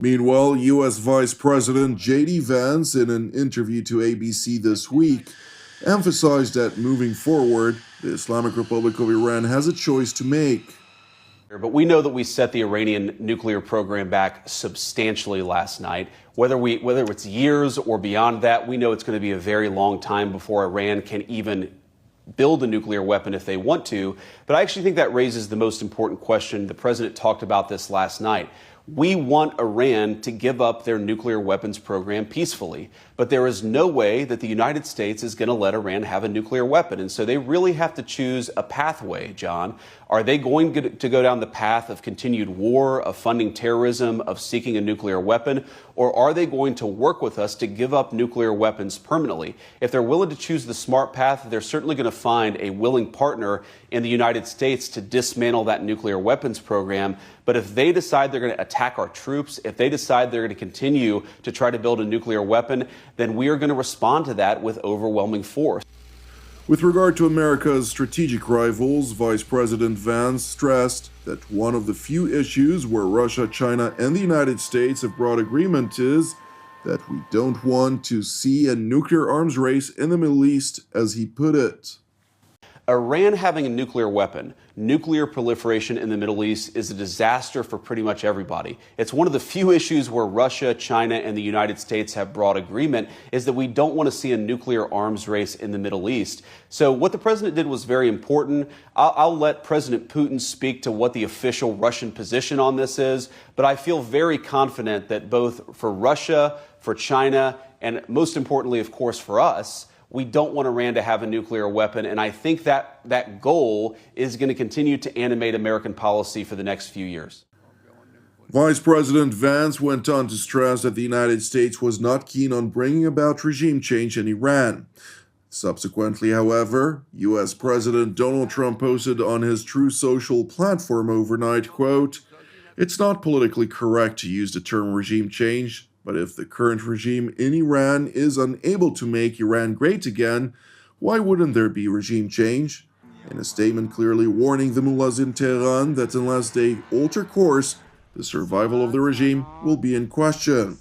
Meanwhile, U.S. Vice President J.D. Vance, in an interview to ABC this week, emphasized that moving forward, the Islamic Republic of Iran has a choice to make. But we know that we set the Iranian nuclear program back substantially last night. Whether it's years or beyond that, we know it's going to be a very long time before Iran can even build a nuclear weapon if they want to. But I actually think that raises the most important question. The president talked about this last night. We want Iran to give up their nuclear weapons program peacefully, but there is no way that the United States is going to let Iran have a nuclear weapon. And so they really have to choose a pathway, John. Are they going to go down the path of continued war, of funding terrorism, of seeking a nuclear weapon, or are they going to work with us to give up nuclear weapons permanently? If they're willing to choose the smart path, they're certainly going to find a willing partner in the United States to dismantle that nuclear weapons program. But if they decide they're going to attack our troops, if they decide they're going to continue to try to build a nuclear weapon, then we are going to respond to that with overwhelming force. With regard to America's strategic rivals, Vice President Vance stressed that one of the few issues where Russia, China, and the United States have broad agreement is that we don't want to see a nuclear arms race in the Middle East, as he put it. Iran having a nuclear weapon, nuclear proliferation in the Middle East is a disaster for pretty much everybody. It's one of the few issues where Russia, China, and the United States have broad agreement is that we don't want to see a nuclear arms race in the Middle East. So what the president did was very important. I'll let President Putin speak to what the official Russian position on this is, but I feel very confident that both for Russia, for China, and most importantly, of course, for us, we don't want Iran to have a nuclear weapon, and I think that goal is going to continue to animate American policy for the next few years. Vice President Vance went on to stress that the United States was not keen on bringing about regime change in Iran. Subsequently, however, U.S. President Donald Trump posted on his Truth Social platform overnight, quote, "It's not politically correct to use the term regime change. But if the current regime in Iran is unable to make Iran great again, why wouldn't there be regime change?" In a statement clearly warning the mullahs in Tehran that unless they alter course, the survival of the regime will be in question.